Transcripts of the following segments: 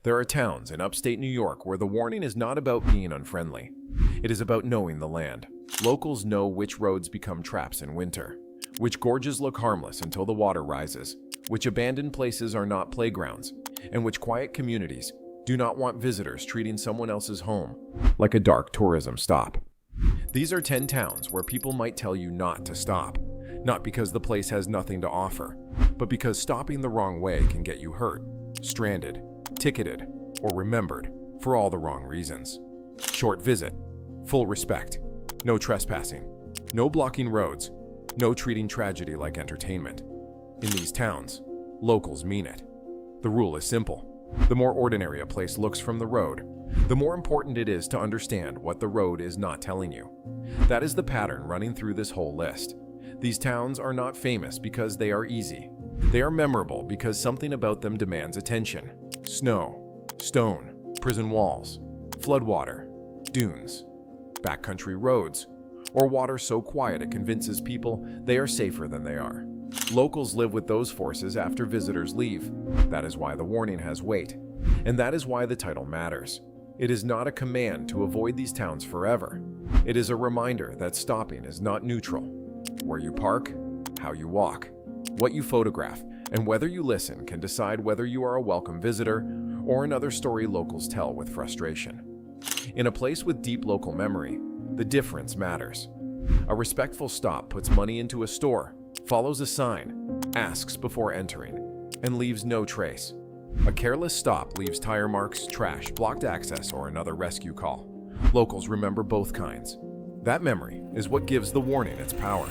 There are towns in upstate New York where the warning is not about being unfriendly. It is about knowing the land. Locals know which roads become traps in winter, which gorges look harmless until the water rises, which abandoned places are not playgrounds, and which quiet communities do not want visitors treating someone else's home like a dark tourism stop. These are 10 towns where people might tell you not to stop, not because the place has nothing to offer, but because stopping the wrong way can get you hurt, stranded, ticketed, or remembered for all the wrong reasons. Short visit, full respect, no trespassing, no blocking roads, no treating tragedy like entertainment. In these towns, locals mean it. The rule is simple. The more ordinary a place looks from the road, the more important it is to understand what the road is not telling you. That is the pattern running through this whole list. These towns are not famous because they are easy. They are memorable because something about them demands attention. Snow, stone, prison walls, floodwater, dunes, backcountry roads, or water so quiet it convinces people they are safer than they are. Locals live with those forces after visitors leave. That is why the warning has weight, and that is why the title matters. It is not a command to avoid these towns forever. It is a reminder that stopping is not neutral. Where you park, how you walk, what you photograph, and whether you listen can decide whether you are a welcome visitor or another story locals tell with frustration. In a place with deep local memory, the difference matters. A respectful stop puts money into a store, follows a sign, asks before entering, and leaves no trace. A careless stop leaves tire marks, trash, blocked access, or another rescue call. Locals remember both kinds. That memory is what gives the warning its power.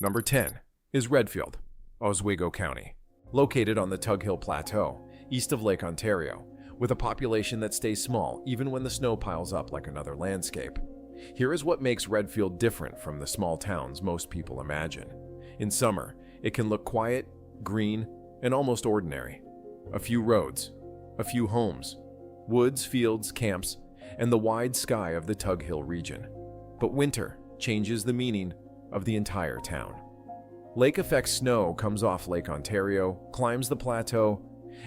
Number 10 is Redfield, Oswego County, located on the Tug Hill Plateau, east of Lake Ontario, with a population that stays small even when the snow piles up like another landscape. Here is what makes Redfield different from the small towns most people imagine. In summer, it can look quiet, green, and almost ordinary. A few roads, a few homes, woods, fields, camps, and the wide sky of the Tug Hill region. But winter changes the meaning of the entire town. Lake effect snow comes off Lake Ontario, climbs the plateau,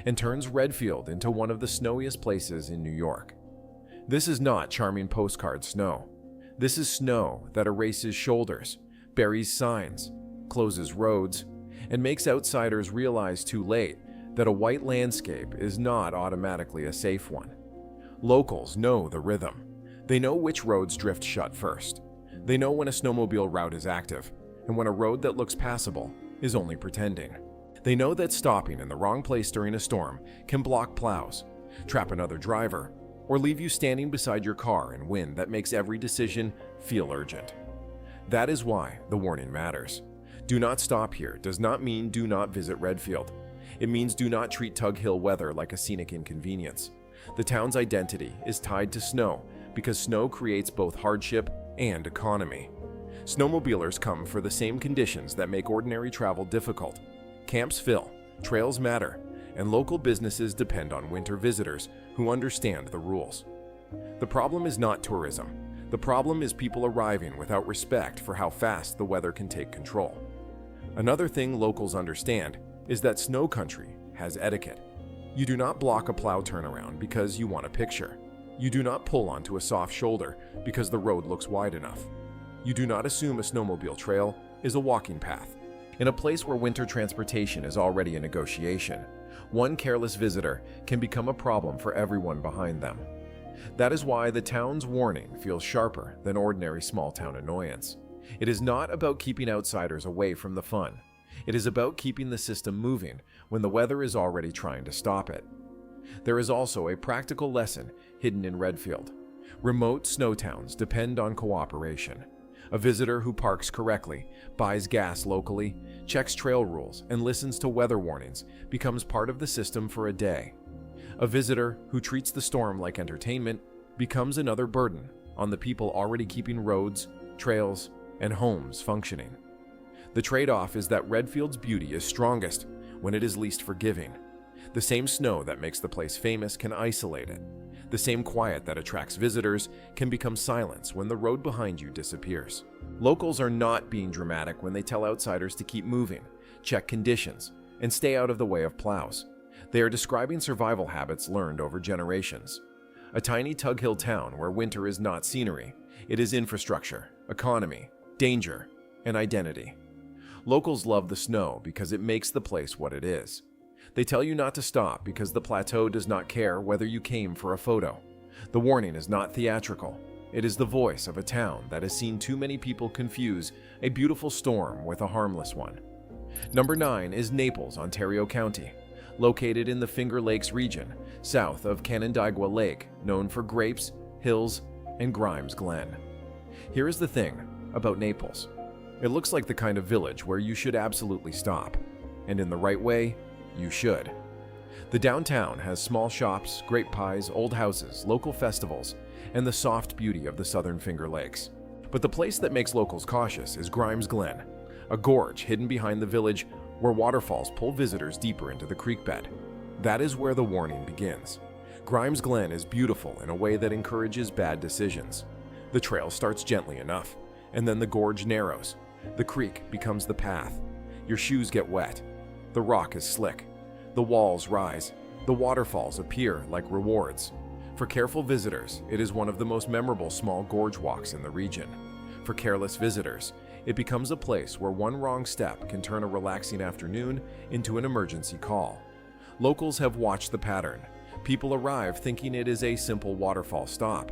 and turns Redfield into one of the snowiest places in New York. This is not charming postcard snow. This is snow that erases shoulders, buries signs, closes roads, and makes outsiders realize too late that a white landscape is not automatically a safe one. Locals know the rhythm. They know which roads drift shut first. They know when a snowmobile route is active, and when a road that looks passable is only pretending. They know that stopping in the wrong place during a storm can block plows, trap another driver, or leave you standing beside your car in wind that makes every decision feel urgent. That is why the warning matters. Do not stop here does not mean do not visit Redfield. It means do not treat Tug Hill weather like a scenic inconvenience. The town's identity is tied to snow because snow creates both hardship and economy. Snowmobilers come for the same conditions that make ordinary travel difficult. Camps fill, trails matter, and local businesses depend on winter visitors who understand the rules. The problem is not tourism. The problem is people arriving without respect for how fast the weather can take control. Another thing locals understand is that snow country has etiquette. You do not block a plow turnaround because you want a picture. You do not pull onto a soft shoulder because the road looks wide enough. You do not assume a snowmobile trail is a walking path. In a place where winter transportation is already a negotiation, one careless visitor can become a problem for everyone behind them. That is why the town's warning feels sharper than ordinary small-town annoyance. It is not about keeping outsiders away from the fun. It is about keeping the system moving when the weather is already trying to stop it. There is also a practical lesson hidden in Redfield. Remote snow towns depend on cooperation. A visitor who parks correctly, buys gas locally, checks trail rules, and listens to weather warnings becomes part of the system for a day. A visitor who treats the storm like entertainment becomes another burden on the people already keeping roads, trails, and homes functioning. The trade-off is that Redfield's beauty is strongest when it is least forgiving. The same snow that makes the place famous can isolate it. The same quiet that attracts visitors can become silence when the road behind you disappears. Locals are not being dramatic when they tell outsiders to keep moving, check conditions, and stay out of the way of plows. They are describing survival habits learned over generations. A tiny Tug Hill town where winter is not scenery, it is infrastructure, economy, danger, and identity. Locals love the snow because it makes the place what it is. They tell you not to stop because the plateau does not care whether you came for a photo. The warning is not theatrical. It is the voice of a town that has seen too many people confuse a beautiful storm with a harmless one. Number 9 is Naples, Ontario County, located in the Finger Lakes region, south of Canandaigua Lake, known for grapes, hills, and Grimes Glen. Here is the thing about Naples. It looks like the kind of village where you should absolutely stop, and in the right way, you should. The downtown has small shops, grape pies, old houses, local festivals, and the soft beauty of the southern Finger Lakes. But the place that makes locals cautious is Grimes Glen, a gorge hidden behind the village where waterfalls pull visitors deeper into the creek bed. That is where the warning begins. Grimes Glen is beautiful in a way that encourages bad decisions. The trail starts gently enough, and then the gorge narrows. The creek becomes the path. Your shoes get wet. The rock is slick. The walls rise. The waterfalls appear like rewards. For careful visitors, it is one of the most memorable small gorge walks in the region. For careless visitors, it becomes a place where one wrong step can turn a relaxing afternoon into an emergency call. Locals have watched the pattern. People arrive thinking it is a simple waterfall stop.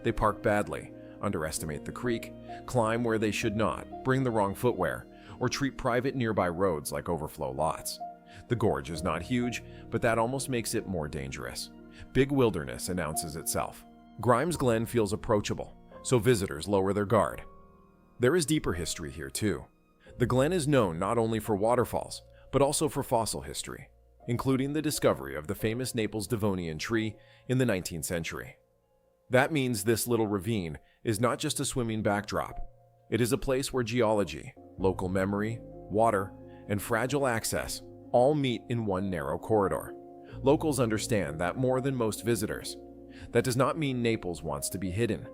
They park badly, underestimate the creek, climb where they should not, bring the wrong footwear, or treat private nearby roads like overflow lots. The gorge is not huge, but that almost makes it more dangerous. Big wilderness announces itself. Grimes Glen feels approachable, so visitors lower their guard. There is deeper history here too. The glen is known not only for waterfalls, but also for fossil history, including the discovery of the famous Naples Devonian tree in the 19th century. That means this little ravine is not just a swimming backdrop. It is a place where geology, local memory, water, and fragile access all meet in one narrow corridor. Locals understand that more than most visitors. That does not mean Naples wants to be hidden.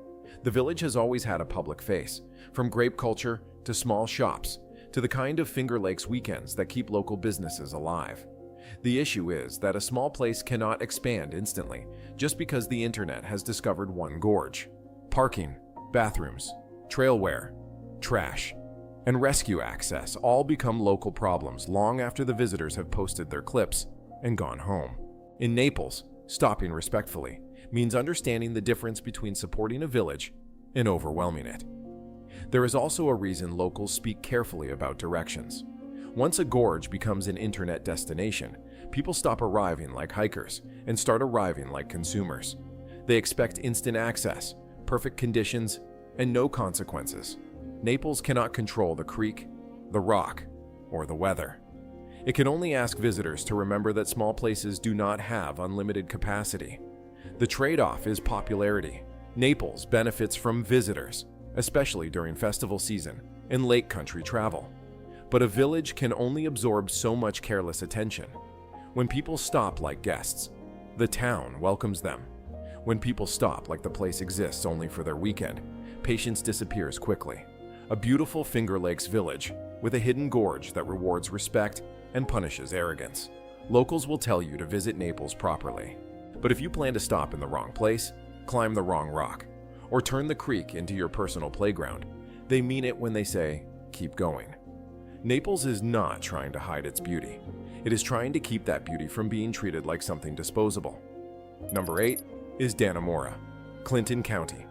The village has always had a public face, from grape culture to small shops, to the kind of Finger Lakes weekends that keep local businesses alive. The issue is that a small place cannot expand instantly just because the internet has discovered one gorge. Parking, bathrooms, trail wear, trash, and rescue access all become local problems long after the visitors have posted their clips and gone home. In Naples, stopping respectfully means understanding the difference between supporting a village and overwhelming it. There is also a reason locals speak carefully about directions. Once a gorge becomes an internet destination, people stop arriving like hikers and start arriving like consumers. They expect instant access, perfect conditions, and no consequences. Naples cannot control the creek, the rock, or the weather. It can only ask visitors to remember that small places do not have unlimited capacity. The trade-off is popularity. Naples benefits from visitors, especially during festival season and lake country travel. But a village can only absorb so much careless attention. When people stop like guests, the town welcomes them. When people stop like the place exists only for their weekend, patience disappears quickly. A beautiful Finger Lakes village with a hidden gorge that rewards respect and punishes arrogance. Locals will tell you to visit Naples properly. But if you plan to stop in the wrong place, climb the wrong rock, or turn the creek into your personal playground, they mean it when they say, keep going. Naples is not trying to hide its beauty. It is trying to keep that beauty from being treated like something disposable. Number 8 is Dannemora, Clinton County.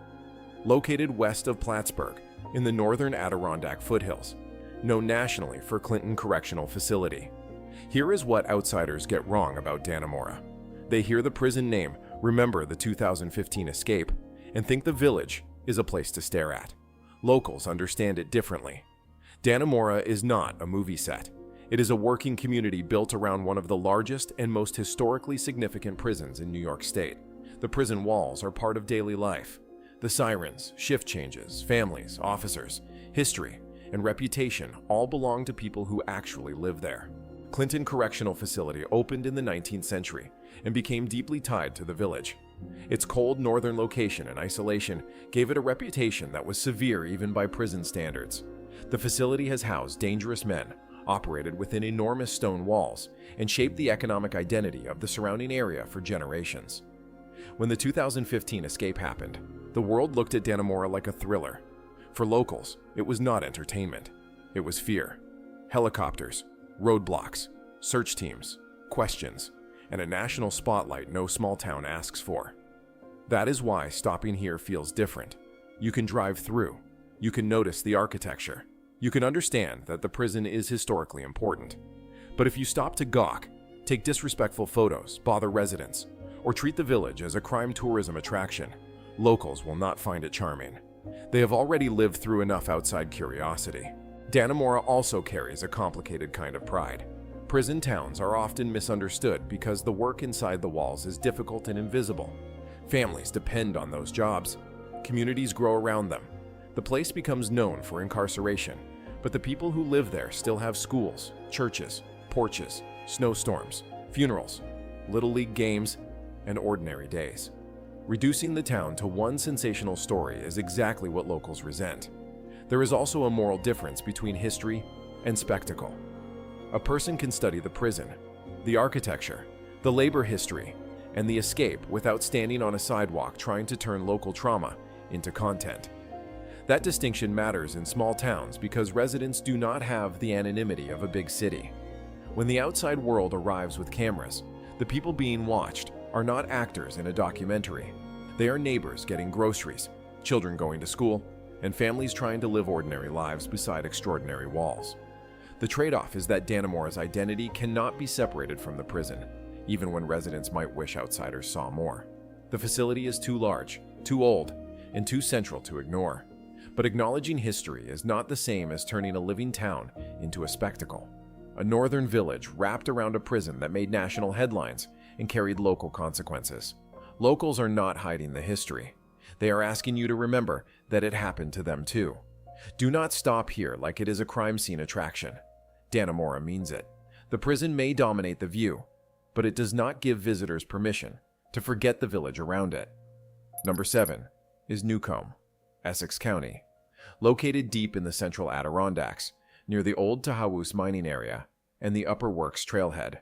Located west of Plattsburgh in the northern Adirondack foothills, known nationally for Clinton Correctional Facility. Here is what outsiders get wrong about Dannemora. They hear the prison name, remember the 2015 escape, and think the village is a place to stare at. Locals understand it differently. Dannemora is not a movie set. It is a working community built around one of the largest and most historically significant prisons in New York State. The prison walls are part of daily life. The sirens, shift changes, families, officers, history, and reputation all belong to people who actually live there. Clinton Correctional Facility opened in the 19th century and became deeply tied to the village. Its cold northern location and isolation gave it a reputation that was severe even by prison standards. The facility has housed dangerous men, operated within enormous stone walls, and shaped the economic identity of the surrounding area for generations. When the 2015 escape happened, the world looked at Dannemora like a thriller. For locals, it was not entertainment. It was fear. Helicopters, roadblocks, search teams, questions, and a national spotlight no small town asks for. That is why stopping here feels different. You can drive through. You can notice the architecture. You can understand that the prison is historically important. But if you stop to gawk, take disrespectful photos, bother residents, or treat the village as a crime tourism attraction, locals will not find it charming. They have already lived through enough outside curiosity. Dannemora also carries a complicated kind of pride. Prison towns are often misunderstood because the work inside the walls is difficult and invisible. Families depend on those jobs. Communities grow around them. The place becomes known for incarceration, but the people who live there still have schools, churches, porches, snowstorms, funerals, little league games, and ordinary days. Reducing the town to one sensational story is exactly what locals resent. There is also a moral difference between history and spectacle. A person can study the prison, the architecture, the labor history, and the escape without standing on a sidewalk trying to turn local trauma into content. That distinction matters in small towns because residents do not have the anonymity of a big city. When the outside world arrives with cameras, the people being watched are not actors in a documentary. They are neighbors getting groceries, children going to school, and families trying to live ordinary lives beside extraordinary walls. The trade-off is that Dannemora's identity cannot be separated from the prison, even when residents might wish outsiders saw more. The facility is too large, too old, and too central to ignore. But acknowledging history is not the same as turning a living town into a spectacle. A northern village wrapped around a prison that made national headlines and carried local consequences. Locals are not hiding the history. They are asking you to remember that it happened to them too. Do not stop here like it is a crime scene attraction. Dannemora means it. The prison may dominate the view, but it does not give visitors permission to forget the village around it. Number 7 is Newcomb, Essex County. Located deep in the central Adirondacks, near the old Tahawoos mining area and the Upper Works trailhead.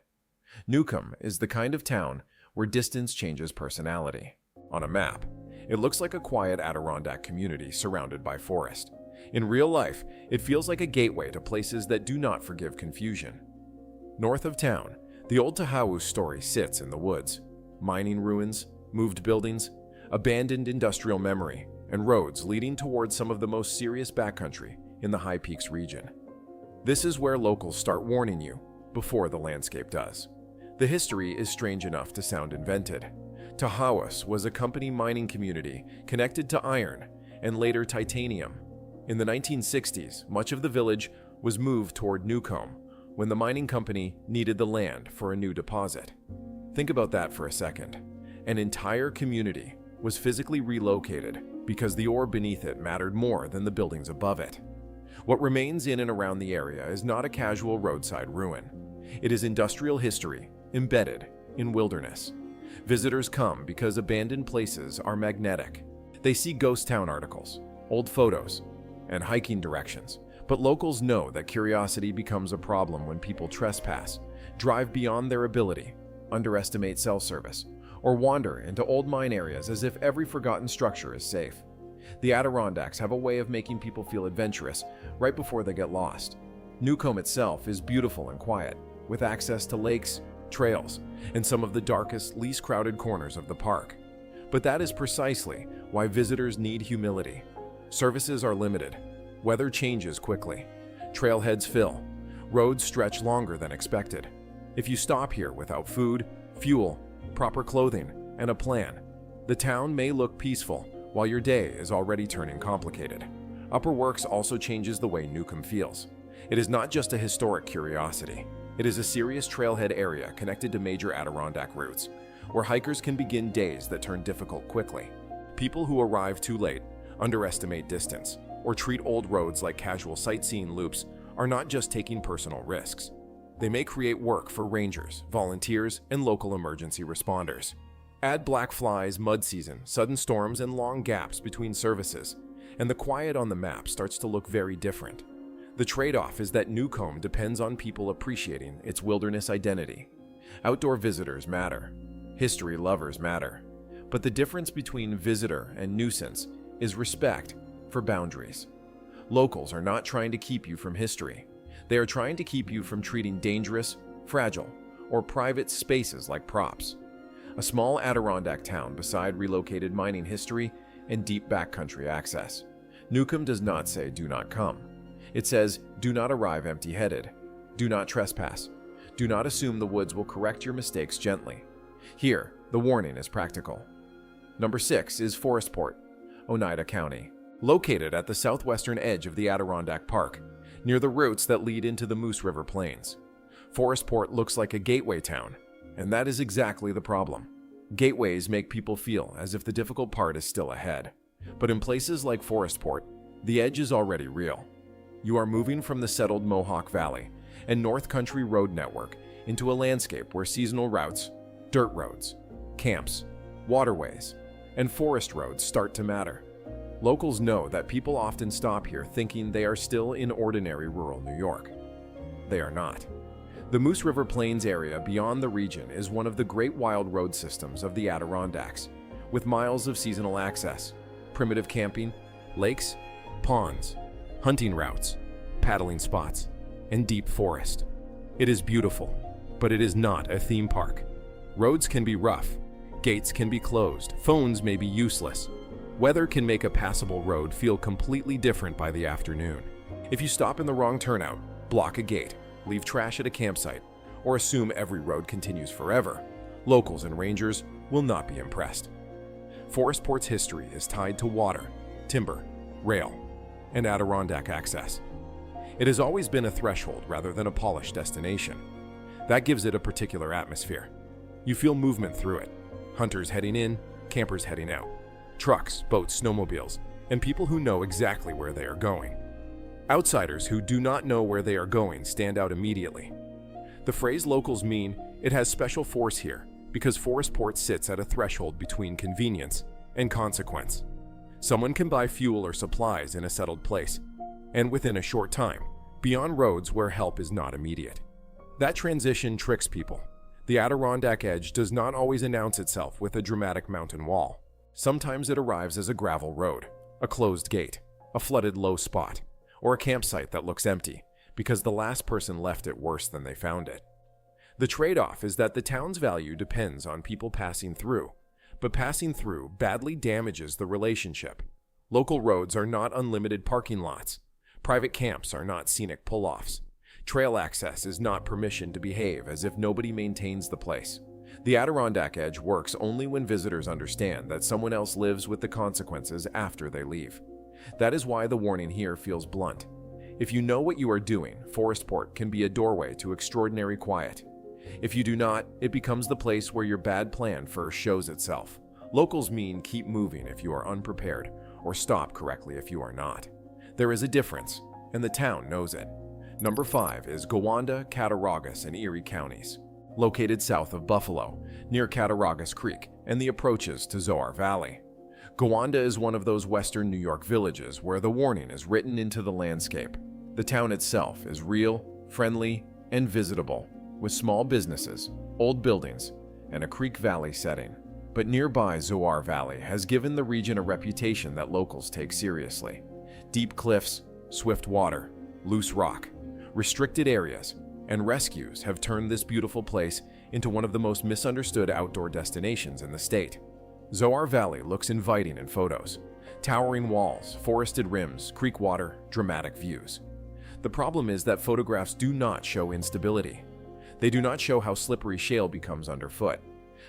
Newcomb is the kind of town where distance changes personality. On a map, it looks like a quiet Adirondack community surrounded by forest. In real life, it feels like a gateway to places that do not forgive confusion. North of town, the old Tahawoos story sits in the woods. Mining ruins, moved buildings, abandoned industrial memory, and roads leading towards some of the most serious backcountry in the High Peaks region. This is where locals start warning you before the landscape does. The history is strange enough to sound invented. Tahawoos was a company mining community connected to iron and later titanium. In the 1960s, much of the village was moved toward Newcomb when the mining company needed the land for a new deposit. Think about that for a second. An entire community was physically relocated because the ore beneath it mattered more than the buildings above it. What remains in and around the area is not a casual roadside ruin. It is industrial history embedded in wilderness. Visitors come because abandoned places are magnetic. They see ghost town articles, old photos, and hiking directions. But locals know that curiosity becomes a problem when people trespass, drive beyond their ability, underestimate cell service, or wander into old mine areas as if every forgotten structure is safe. The Adirondacks have a way of making people feel adventurous right before they get lost. Newcomb itself is beautiful and quiet, with access to lakes, trails, and some of the darkest, least crowded corners of the park. But that is precisely why visitors need humility. Services are limited. Weather changes quickly. Trailheads fill. Roads stretch longer than expected. If you stop here without food, fuel, proper clothing, and a plan, the town may look peaceful while your day is already turning complicated. Upper Works also changes the way Newcomb feels. It is not just a historic curiosity. It is a serious trailhead area connected to major Adirondack routes, where hikers can begin days that turn difficult quickly. People who arrive too late, underestimate distance, or treat old roads like casual sightseeing loops are not just taking personal risks. They may create work for rangers, volunteers, and local emergency responders. Add black flies, mud season, sudden storms, and long gaps between services, and the quiet on the map starts to look very different. The trade-off is that Newcomb depends on people appreciating its wilderness identity. Outdoor visitors matter. History lovers matter. But the difference between visitor and nuisance is respect for boundaries. Locals are not trying to keep you from history. They are trying to keep you from treating dangerous, fragile, or private spaces like props. A small Adirondack town beside relocated mining history and deep backcountry access. Newcomb does not say do not come. It says do not arrive empty-headed. Do not trespass. Do not assume the woods will correct your mistakes gently. Here, the warning is practical. Number 6 is Forestport, Oneida County. Located at the southwestern edge of the Adirondack Park, near the routes that lead into the Moose River Plains. Forestport looks like a gateway town, and that is exactly the problem. Gateways make people feel as if the difficult part is still ahead. But in places like Forestport, the edge is already real. You are moving from the settled Mohawk Valley and North Country road network into a landscape where seasonal routes, dirt roads, camps, waterways, and forest roads start to matter. Locals know that people often stop here thinking they are still in ordinary rural New York. They are not. The Moose River Plains area beyond the region is one of the great wild road systems of the Adirondacks, with miles of seasonal access, primitive camping, lakes, ponds, hunting routes, paddling spots, and deep forest. It is beautiful, but it is not a theme park. Roads can be rough, gates can be closed, phones may be useless. Weather can make a passable road feel completely different by the afternoon. If you stop in the wrong turnout, block a gate, leave trash at a campsite, or assume every road continues forever, locals and rangers will not be impressed. Forestport's history is tied to water, timber, rail, and Adirondack access. It has always been a threshold rather than a polished destination. That gives it a particular atmosphere. You feel movement through it. Hunters heading in, campers heading out. Trucks, boats, snowmobiles, and people who know exactly where they are going. Outsiders who do not know where they are going stand out immediately. The phrase locals mean it has special force here because Forestport sits at a threshold between convenience and consequence. Someone can buy fuel or supplies in a settled place, and within a short time, be on roads where help is not immediate. That transition tricks people. The Adirondack edge does not always announce itself with a dramatic mountain wall. Sometimes it arrives as a gravel road, a closed gate, a flooded low spot, or a campsite that looks empty because the last person left it worse than they found it. The trade-off is that the town's value depends on people passing through, but passing through badly damages the relationship. Local roads are not unlimited parking lots. Private camps are not scenic pull-offs. Trail access is not permission to behave as if nobody maintains the place. The Adirondack edge works only when visitors understand that someone else lives with the consequences after they leave. That is why the warning here feels blunt. If you know what you are doing, Forestport can be a doorway to extraordinary quiet. If you do not, it becomes the place where your bad plan first shows itself. Locals mean keep moving if you are unprepared, or stop correctly if you are not. There is a difference, and the town knows it. Number 5 is Gowanda, Cattaraugus, and Erie counties. Located south of Buffalo, near Cattaraugus Creek and the approaches to Zoar Valley. Gowanda is one of those western New York villages where the warning is written into the landscape. The town itself is real, friendly, and visitable, with small businesses, old buildings, and a creek valley setting. But nearby Zoar Valley has given the region a reputation that locals take seriously. Deep cliffs, swift water, loose rock, restricted areas, and rescues have turned this beautiful place into one of the most misunderstood outdoor destinations in the state. Zoar Valley looks inviting in photos. Towering walls, forested rims, creek water, dramatic views. The problem is that photographs do not show instability. They do not show how slippery shale becomes underfoot,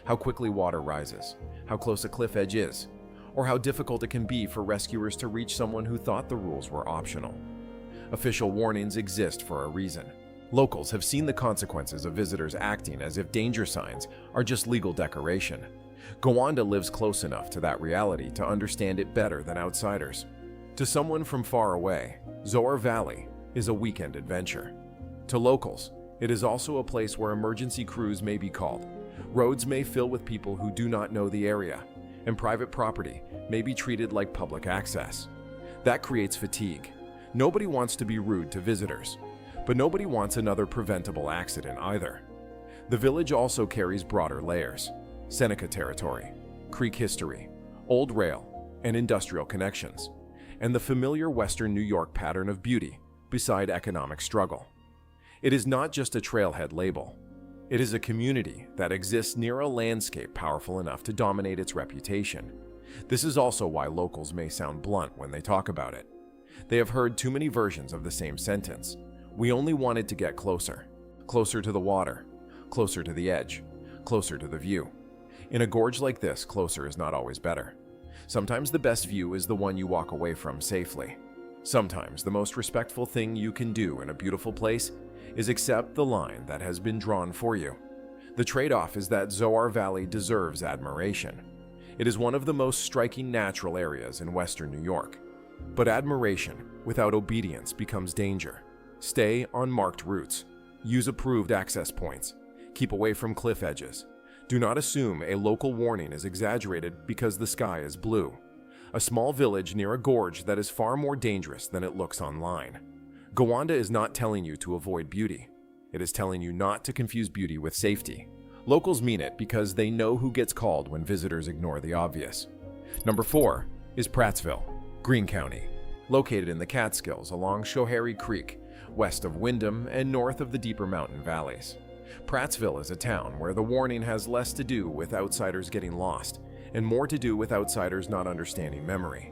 how quickly water rises, how close a cliff edge is, or how difficult it can be for rescuers to reach someone who thought the rules were optional. Official warnings exist for a reason. Locals have seen the consequences of visitors acting as if danger signs are just legal decoration. Gowanda lives close enough to that reality to understand it better than outsiders. To someone from far away, Zoar Valley is a weekend adventure. To locals, it is also a place where emergency crews may be called. Roads may fill with people who do not know the area, and private property may be treated like public access. That creates fatigue. Nobody wants to be rude to visitors, but nobody wants another preventable accident either. The village also carries broader layers: Seneca territory, Creek history, old rail, and industrial connections, and the familiar Western New York pattern of beauty beside economic struggle. It is not just a trailhead label. It is a community that exists near a landscape powerful enough to dominate its reputation. This is also why locals may sound blunt when they talk about it. They have heard too many versions of the same sentence. We only wanted to get closer. Closer to the water, closer to the edge, closer to the view. In a gorge like this, closer is not always better. Sometimes the best view is the one you walk away from safely. Sometimes the most respectful thing you can do in a beautiful place is accept the line that has been drawn for you. The trade-off is that Zoar Valley deserves admiration. It is one of the most striking natural areas in Western New York. But admiration without obedience becomes danger. Stay on marked routes. Use approved access points. Keep away from cliff edges. Do not assume a local warning is exaggerated because the sky is blue. A small village near a gorge that is far more dangerous than it looks online. Gowanda is not telling you to avoid beauty. It is telling you not to confuse beauty with safety. Locals mean it because they know who gets called when visitors ignore the obvious. Number 4 is Prattsville, Greene County, located in the Catskills along Schoharie Creek, west of Windham and north of the deeper mountain valleys. Prattsville is a town where the warning has less to do with outsiders getting lost and more to do with outsiders not understanding memory.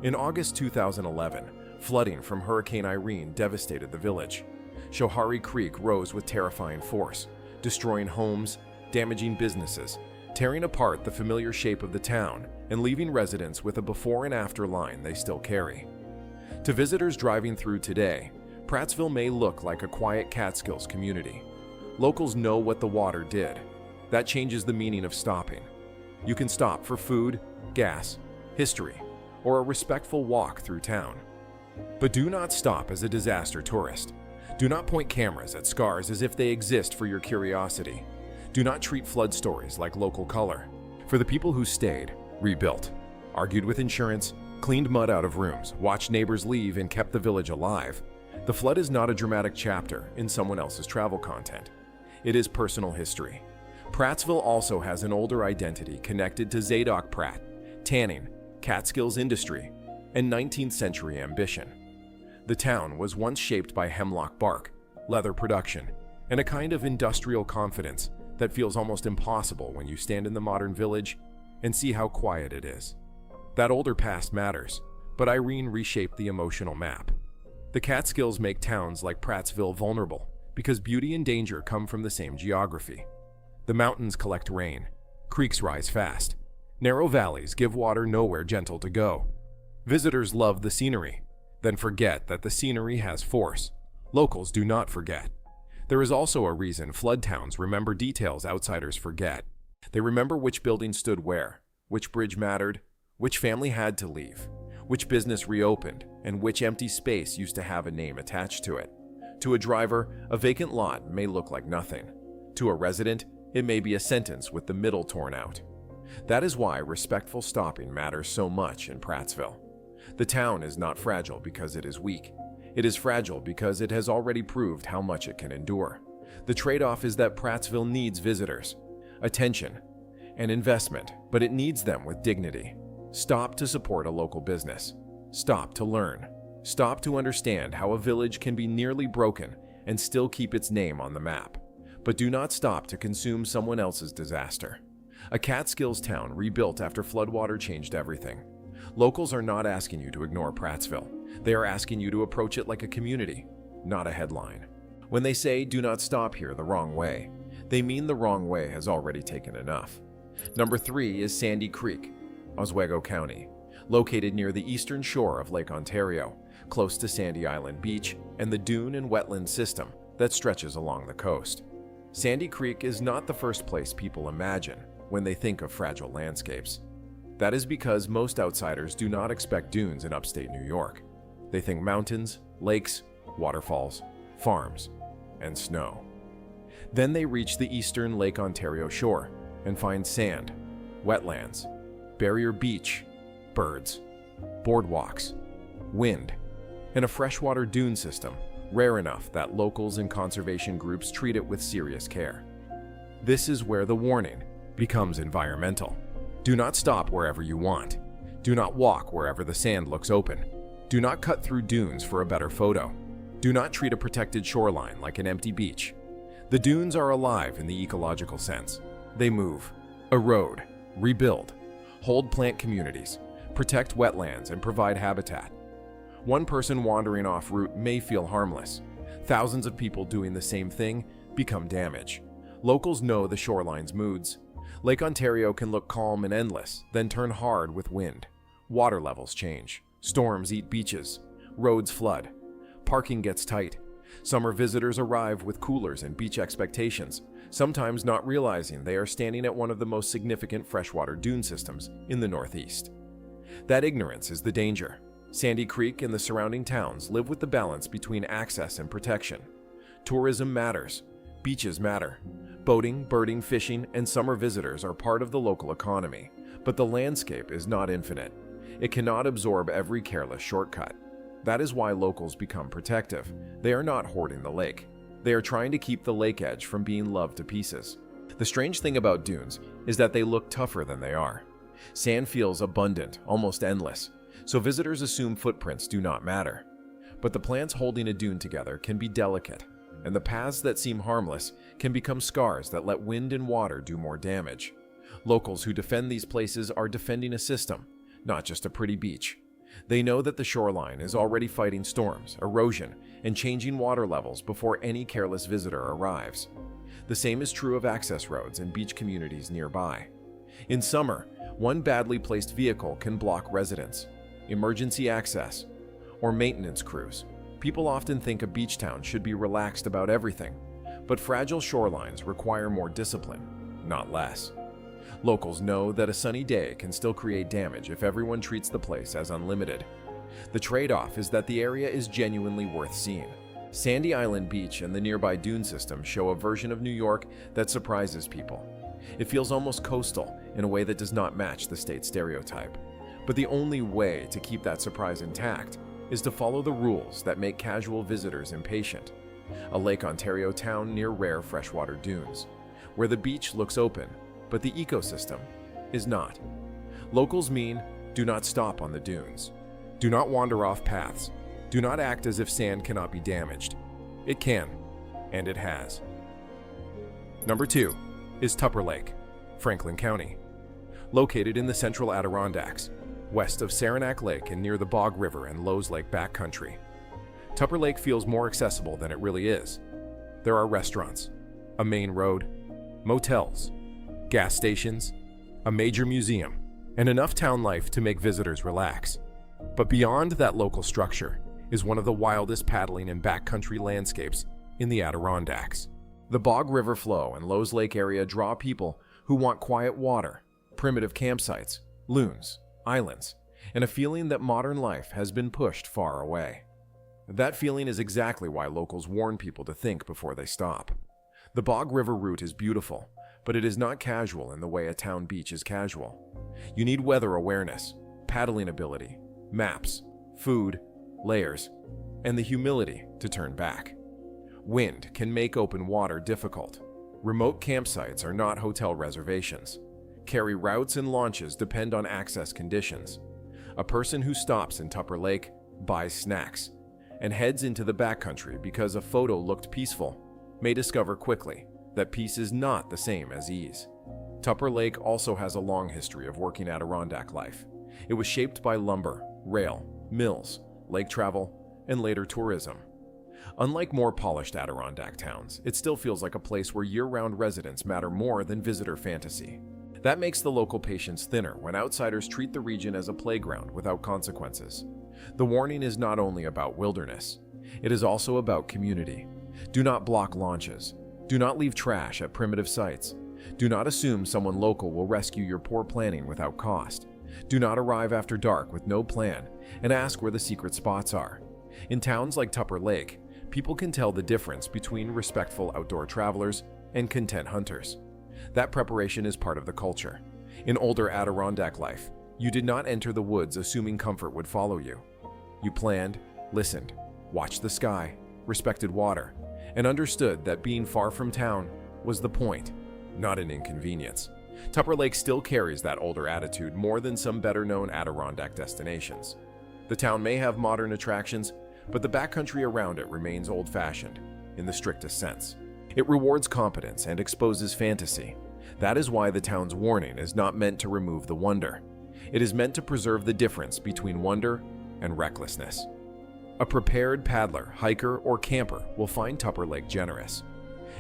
In August 2011, flooding from Hurricane Irene devastated the village. Schoharie Creek rose with terrifying force, destroying homes, damaging businesses, tearing apart the familiar shape of the town, and leaving residents with a before and after line they still carry. To visitors driving through today, Prattsville may look like a quiet Catskills community. Locals know what the water did. That changes the meaning of stopping. You can stop for food, gas, history, or a respectful walk through town. But do not stop as a disaster tourist. Do not point cameras at scars as if they exist for your curiosity. Do not treat flood stories like local color. For the people who stayed, rebuilt, argued with insurance, cleaned mud out of rooms, watched neighbors leave, and kept the village alive, the flood is not a dramatic chapter in someone else's travel content. It is personal history. Prattsville also has an older identity connected to Zadok Pratt, tanning, Catskills industry, and 19th century ambition. The town was once shaped by hemlock bark, leather production, and a kind of industrial confidence that feels almost impossible when you stand in the modern village and see how quiet it is. That older past matters, but Irene reshaped the emotional map. The Catskills make towns like Prattsville vulnerable because beauty and danger come from the same geography. The mountains collect rain, creeks rise fast, narrow valleys give water nowhere gentle to go. Visitors love the scenery, then forget that the scenery has force. Locals do not forget. There is also a reason flood towns remember details outsiders forget. They remember which building stood where, which bridge mattered, which family had to leave, which business reopened, and which empty space used to have a name attached to it. To a driver, a vacant lot may look like nothing. To a resident, it may be a sentence with the middle torn out. That is why respectful stopping matters so much in Prattsville. The town is not fragile because it is weak. It is fragile because it has already proved how much it can endure. The trade-off is that Prattsville needs visitors, attention, and investment, but it needs them with dignity. Stop to support a local business. Stop to learn. Stop to understand how a village can be nearly broken and still keep its name on the map. But do not stop to consume someone else's disaster. A Catskills town rebuilt after floodwater changed everything. Locals are not asking you to ignore Prattsville. They are asking you to approach it like a community, not a headline. When they say do not stop here the wrong way, they mean the wrong way has already taken enough. Number 3 is Sandy Creek, Oswego County, located near the eastern shore of Lake Ontario, close to Sandy Island Beach and the dune and wetland system that stretches along the coast. Sandy Creek is not the first place people imagine when they think of fragile landscapes. That is because most outsiders do not expect dunes in upstate New York. They think mountains, lakes, waterfalls, farms, and snow. Then they reach the eastern Lake Ontario shore and find sand, wetlands, barrier beach, birds, boardwalks, wind, and a freshwater dune system, rare enough that locals and conservation groups treat it with serious care. This is where the warning becomes environmental. Do not stop wherever you want. Do not walk wherever the sand looks open. Do not cut through dunes for a better photo. Do not treat a protected shoreline like an empty beach. The dunes are alive in the ecological sense. They move, erode, rebuild, hold plant communities, protect wetlands, and provide habitat. One person wandering off route may feel harmless. Thousands of people doing the same thing become damage. Locals know the shoreline's moods. Lake Ontario can look calm and endless, then turn hard with wind. Water levels change. Storms eat beaches. Roads flood. Parking gets tight. Summer visitors arrive with coolers and beach expectations, sometimes not realizing they are standing at one of the most significant freshwater dune systems in the Northeast. That ignorance is the danger. Sandy Creek and the surrounding towns live with the balance between access and protection. Tourism matters. Beaches matter. Boating, birding, fishing, and summer visitors are part of the local economy, but the landscape is not infinite. It cannot absorb every careless shortcut. That is why locals become protective. They are not hoarding the lake. They are trying to keep the lake edge from being loved to pieces. The strange thing about dunes is that they look tougher than they are. Sand feels abundant, almost endless, so visitors assume footprints do not matter. But the plants holding a dune together can be delicate, and the paths that seem harmless can become scars that let wind and water do more damage. Locals who defend these places are defending a system, not just a pretty beach. They know that the shoreline is already fighting storms, erosion, and changing water levels before any careless visitor arrives. The same is true of access roads and beach communities nearby. In summer, one badly placed vehicle can block residents, emergency access, or maintenance crews. People often think a beach town should be relaxed about everything, but fragile shorelines require more discipline, not less. Locals know that a sunny day can still create damage if everyone treats the place as unlimited. The trade-off is that the area is genuinely worth seeing. Sandy Island Beach and the nearby dune system show a version of New York that surprises people. It feels almost coastal in a way that does not match the state stereotype. But the only way to keep that surprise intact is to follow the rules that make casual visitors impatient. A Lake Ontario town near rare freshwater dunes, where the beach looks open, but the ecosystem is not. Locals mean, do not stop on the dunes. Do not wander off paths. Do not act as if sand cannot be damaged. It can, and it has. Number 2 is Tupper Lake, Franklin County. Located in the central Adirondacks, west of Saranac Lake and near the Bog River and Lowe's Lake backcountry. Tupper Lake feels more accessible than it really is. There are restaurants, a main road, motels, gas stations, a major museum, and enough town life to make visitors relax. But beyond that local structure is one of the wildest paddling and backcountry landscapes in the Adirondacks. The Bog River flow and Lowe's Lake area draw people who want quiet water, primitive campsites, loons, islands, and a feeling that modern life has been pushed far away. That feeling is exactly why locals warn people to think before they stop. The Bog River route is beautiful, but it is not casual in the way a town beach is casual. You need weather awareness, paddling ability, maps, food, layers, and the humility to turn back. Wind can make open water difficult. Remote campsites are not hotel reservations. Carry routes and launches depend on access conditions. A person who stops in Tupper Lake buys snacks and heads into the backcountry because a photo looked peaceful may discover quickly that peace is not the same as ease. Tupper Lake also has a long history of working Adirondack life. It was shaped by lumber, rail, mills, lake travel, and later tourism. Unlike more polished Adirondack towns, it still feels like a place where year-round residents matter more than visitor fantasy. That makes the local patience thinner when outsiders treat the region as a playground without consequences. The warning is not only about wilderness, it is also about community. Do not block launches. Do not leave trash at primitive sites. Do not assume someone local will rescue your poor planning without cost. Do not arrive after dark with no plan and ask where the secret spots are. In towns like Tupper Lake, people can tell the difference between respectful outdoor travelers and content hunters. That preparation is part of the culture. In older Adirondack life, you did not enter the woods assuming comfort would follow you. You planned, listened, watched the sky, respected water, and understood that being far from town was the point, not an inconvenience. Tupper Lake still carries that older attitude more than some better-known Adirondack destinations. The town may have modern attractions, but the backcountry around it remains old-fashioned, in the strictest sense. It rewards competence and exposes fantasy. That is why the town's warning is not meant to remove the wonder. It is meant to preserve the difference between wonder and recklessness. A prepared paddler, hiker, or camper will find Tupper Lake generous.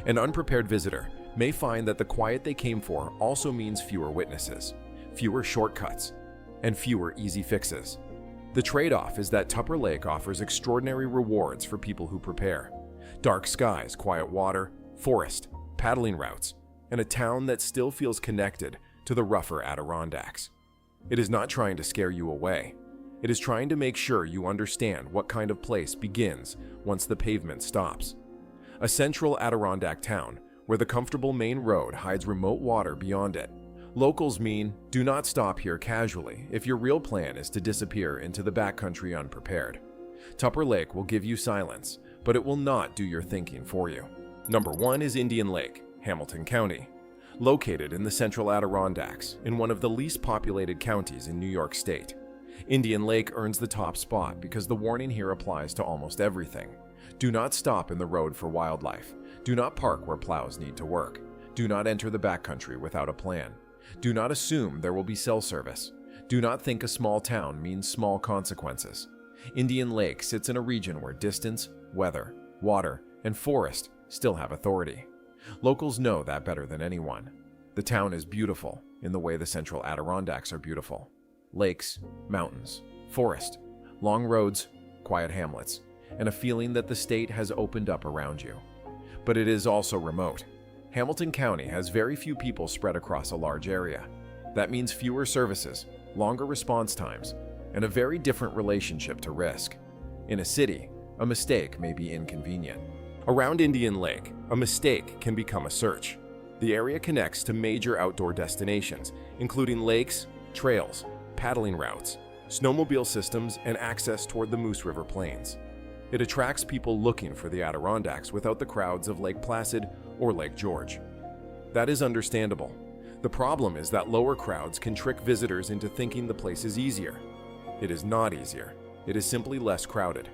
An unprepared visitor may find that the quiet they came for also means fewer witnesses, fewer shortcuts, and fewer easy fixes. The trade-off is that Tupper Lake offers extraordinary rewards for people who prepare. Dark skies, quiet water, forest, paddling routes, and a town that still feels connected to the rougher Adirondacks. It is not trying to scare you away. It is trying to make sure you understand what kind of place begins once the pavement stops. A central Adirondack town where the comfortable main road hides remote water beyond it. Locals mean, do not stop here casually if your real plan is to disappear into the backcountry unprepared. Tupper Lake will give you silence, but it will not do your thinking for you. Number 1 is Indian Lake, Hamilton County. Located in the central Adirondacks, in one of the least populated counties in New York State. Indian Lake earns the top spot because the warning here applies to almost everything. Do not stop in the road for wildlife. Do not park where plows need to work. Do not enter the backcountry without a plan. Do not assume there will be cell service. Do not think a small town means small consequences. Indian Lake sits in a region where distance, weather, water, and forest still have authority. Locals know that better than anyone. The town is beautiful in the way the central Adirondacks are beautiful. Lakes, mountains, forest, long roads, quiet hamlets, and a feeling that the state has opened up around you. But it is also remote. Hamilton County has very few people spread across a large area. That means fewer services, longer response times, and a very different relationship to risk. In a city, a mistake may be inconvenient. Around Indian Lake, a mistake can become a search. The area connects to major outdoor destinations, including lakes, trails, paddling routes, snowmobile systems, and access toward the Moose River Plains. It attracts people looking for the Adirondacks without the crowds of Lake Placid or Lake George. That is understandable. The problem is that lower crowds can trick visitors into thinking the place is easier. It is not easier. It is simply less crowded.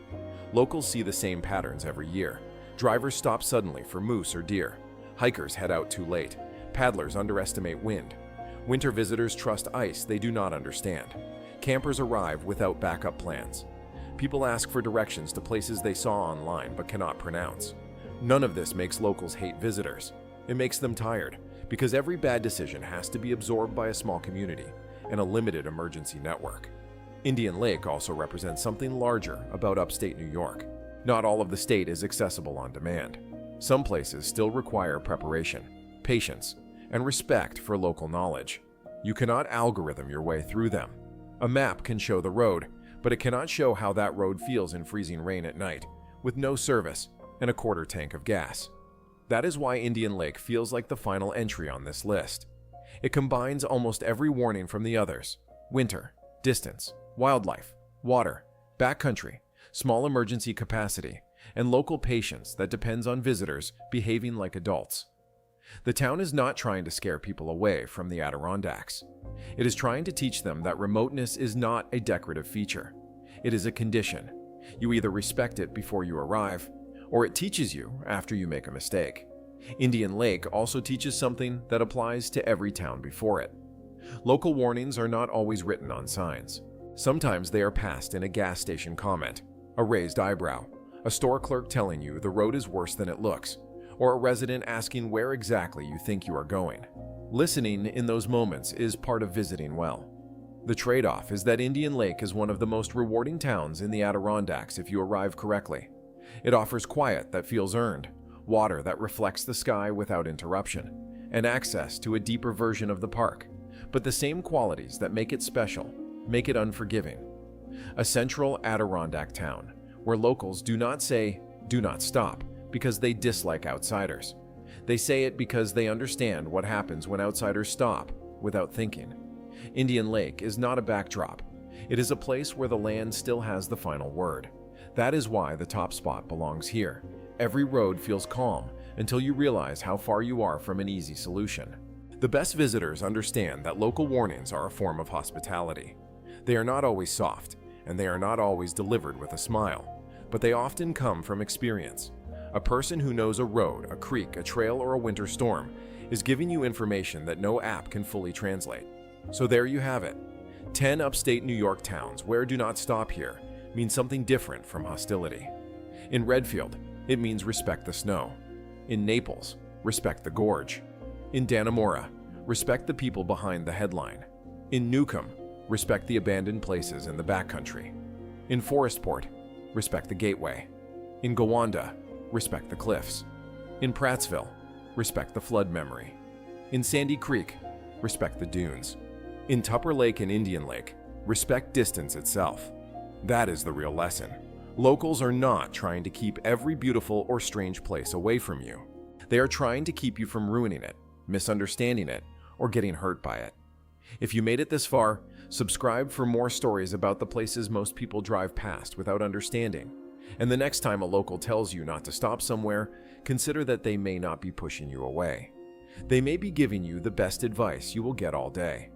Locals see the same patterns every year. Drivers stop suddenly for moose or deer. Hikers head out too late. Paddlers underestimate wind. Winter visitors trust ice they do not understand. Campers arrive without backup plans. People ask for directions to places they saw online but cannot pronounce. None of this makes locals hate visitors. It makes them tired, because every bad decision has to be absorbed by a small community and a limited emergency network. Indian Lake also represents something larger about upstate New York. Not all of the state is accessible on demand. Some places still require preparation, patience, and respect for local knowledge. You cannot algorithm your way through them. A map can show the road, but it cannot show how that road feels in freezing rain at night, with no service and a quarter tank of gas. That is why Indian Lake feels like the final entry on this list. It combines almost every warning from the others: winter, distance, wildlife, water, backcountry, small emergency capacity, and local patience that depends on visitors behaving like adults. The town is not trying to scare people away from the Adirondacks. It is trying to teach them that remoteness is not a decorative feature. It is a condition. You either respect it before you arrive, or it teaches you after you make a mistake. Indian Lake also teaches something that applies to every town before it. Local warnings are not always written on signs. Sometimes they are passed in a gas station comment, a raised eyebrow, a store clerk telling you the road is worse than it looks, or a resident asking where exactly you think you are going. Listening in those moments is part of visiting well. The trade-off is that Indian Lake is one of the most rewarding towns in the Adirondacks if you arrive correctly. It offers quiet that feels earned, water that reflects the sky without interruption, and access to a deeper version of the park. But the same qualities that make it special make it unforgiving. A central Adirondack town where locals do not say, "Do not stop," because they dislike outsiders. They say it because they understand what happens when outsiders stop without thinking. Indian Lake is not a backdrop. It is a place where the land still has the final word. That is why the top spot belongs here. Every road feels calm until you realize how far you are from an easy solution. The best visitors understand that local warnings are a form of hospitality. They are not always soft, and they are not always delivered with a smile, but they often come from experience. A person who knows a road, a creek, a trail, or a winter storm is giving you information that no app can fully translate. So there you have it. 10 upstate New York towns where "do not stop here" means something different from hostility. In Redfield, it means respect the snow. In Naples, respect the gorge. In Dannemora, respect the people behind the headline. In Newcomb, respect the abandoned places in the backcountry. In Forestport, respect the gateway. In Gowanda, respect the cliffs. In Prattsville, respect the flood memory. In Sandy Creek, respect the dunes. In Tupper Lake and Indian Lake, respect distance itself. That is the real lesson. Locals are not trying to keep every beautiful or strange place away from you. They are trying to keep you from ruining it, misunderstanding it, or getting hurt by it. If you made it this far, subscribe for more stories about the places most people drive past without understanding. And the next time a local tells you not to stop somewhere, consider that they may not be pushing you away. They may be giving you the best advice you will get all day.